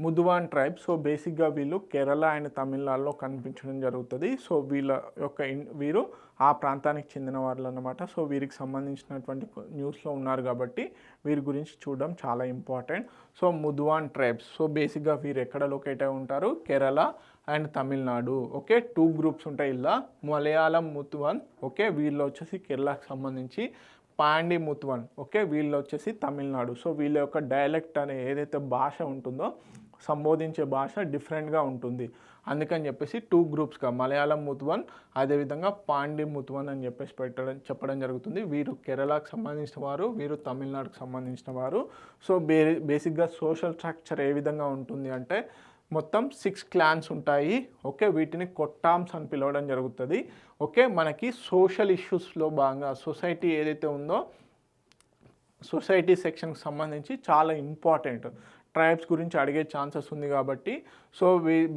ముదువాన్ tribe. So బేసిక్గా వీళ్ళు Kerala and తమిళనాడులో కనిపించడం జరుగుతుంది. సో వీరు ఆ ప్రాంతానికి చెందిన వాళ్ళు అన్నమాట. సో వీరికి సంబంధించినటువంటి న్యూస్లో ఉన్నారు కాబట్టి వీరి గురించి చూడడం చాలా ఇంపార్టెంట్. సో ముదువాన్ ట్రైబ్స్, సో బేసిక్గా వీరు ఎక్కడ లొకేట్ అయి ఉంటారు? Kerala and Tamil Nadu. Okay, 2 groups ఉంటాయి ఇలా. మలయాళం ముతువన్, ఓకే, వీళ్ళు వచ్చేసి కేరళకు సంబంధించి. పాండి ముతువన్, ఓకే, వీళ్ళు వచ్చేసి తమిళనాడు. సో వీళ్ళ యొక్క డైలెక్ట్ అనే ఏదైతే భాష ఉంటుందో, సంబోధించే భాష డిఫరెంట్గా ఉంటుంది. అందుకని చెప్పేసి 2 గ్రూప్స్గా మలయాళం ముతువన్, అదేవిధంగా పాండి ముతువన్ అని చెప్పేసి చెప్పడం జరుగుతుంది. వీరు కేరళకు సంబంధించిన వారు, వీరు తమిళనాడుకు సంబంధించిన వారు. సో బేసిక్గా సోషల్ స్ట్రక్చర్ ఏ విధంగా ఉంటుంది అంటే మొత్తం 6 క్లాన్స్ ఉంటాయి. ఓకే, వీటిని కొట్టామ్స్ అని పిలవడం జరుగుతుంది. ఓకే, మనకి సోషల్ ఇష్యూస్లో భాగంగా సొసైటీ ఏదైతే ఉందో సొసైటీ సెక్షన్కి సంబంధించి చాలా ఇంపార్టెంట్. ట్రైబ్స్ గురించి అడిగే ఛాన్సెస్ ఉంది కాబట్టి సో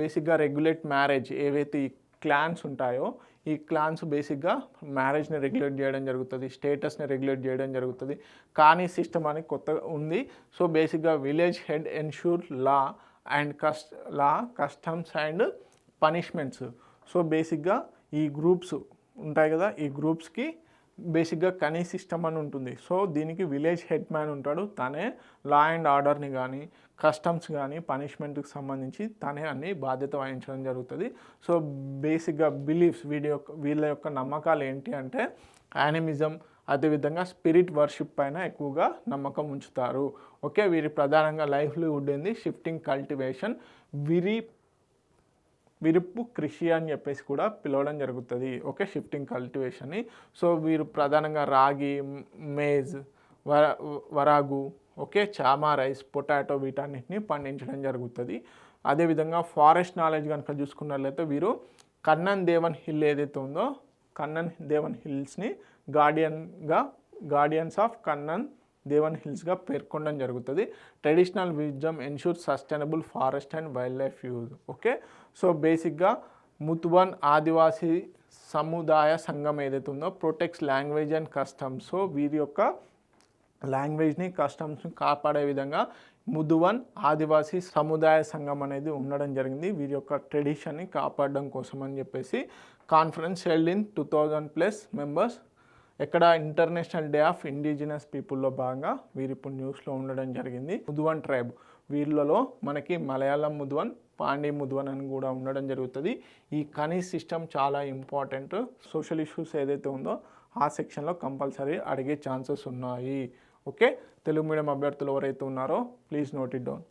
బేసిక్గా రెగ్యులేట్ మ్యారేజ్, ఏవైతే ఈ క్లాన్స్ ఉంటాయో ఈ క్లాన్స్ బేసిక్గా మ్యారేజ్ని రెగ్యులేట్ చేయడం జరుగుతుంది, స్టేటస్ని రెగ్యులేట్ చేయడం జరుగుతుంది. కానీ సిస్టమ్ అని కొత్తగా ఉంది. సో బేసిక్గా village head ensure law and customs and punishments. So బేసిక్గా ఈ గ్రూప్స్ ఉంటాయి కదా, ఈ గ్రూప్స్కి బేసిక్గా కనీ సిస్టమ్ అని ఉంటుంది. సో దీనికి విలేజ్ హెడ్ మ్యాన్ ఉంటాడు, తనే లా అండ్ ఆర్డర్ని కానీ కస్టమ్స్ కానీ పనిష్మెంట్కి సంబంధించి తనే అన్ని బాధ్యత వహించడం జరుగుతుంది. సో బేసిక్గా బిలీఫ్స్, వీళ్ళ యొక్క నమ్మకాలు ఏంటి అంటే యానిమిజం, అదేవిధంగా స్పిరిట్ వర్షిప్ పైన ఎక్కువగా నమ్మకం ఉంచుతారు. ఓకే, వీరి ప్రధానంగా లైవ్లీవుడ్ ఏంది షిఫ్టింగ్ కల్టివేషన్, విరుపు కృషి అని చెప్పేసి కూడా పిలవడం జరుగుతుంది. Okay, shifting కల్టివేషన్ని. సో వీరు ప్రధానంగా రాగి, మేజ్, వరాగు, ఓకే, చామా రైస్, పొటాటో వీటన్నిటిని పండించడం జరుగుతుంది. అదేవిధంగా ఫారెస్ట్ నాలెడ్జ్ కనుక చూసుకున్నట్లయితే వీరు కన్నన్ దేవన్ హిల్ ఏదైతే ఉందో కన్నన్ దేవన్ హిల్స్ని గార్డియన్స్ ఆఫ్ కన్నన్ దేవన్ హిల్స్గా పేర్కొనడం జరుగుతుంది. Traditional wisdom ensure sustainable forest and wild life use. Okay, so బేసిక్గా ముతువన్ ఆదివాసీ సముదాయ సంఘం ఏదైతే ఉందో protects language and customs. So వీరి యొక్క లాంగ్వేజ్ని కస్టమ్స్ని కాపాడే విధంగా ముదువన్ ఆదివాసీ సముదాయ సంఘం అనేది ఉండడం జరిగింది, వీరి యొక్క ట్రెడిషన్ని కాపాడడం కోసం అని చెప్పేసి. Conference held in 2000+ members. ఎక్కడ ఇంటర్నేషనల్ డే ఆఫ్ ఇండిజినస్ పీపుల్లో భాగంగా వీరు ఇప్పుడు న్యూస్లో ఉండడం జరిగింది. ముదువన్ ట్రైబ్, వీళ్ళలో మనకి మలయాళం ముదువన్, పాండి ముదువన్ అని కూడా ఉండడం జరుగుతుంది. ఈ కనీ సిస్టమ్ చాలా ఇంపార్టెంట్. సోషల్ ఇష్యూస్ ఏదైతే ఉందో ఆ సెక్షన్లో కంపల్సరీ అడిగే ఛాన్సెస్ ఉన్నాయి. ఓకే, తెలుగు మీడియం అభ్యర్థులు ఎవరైతే ఉన్నారో ప్లీజ్ నోట్ ఇట్ డౌన్.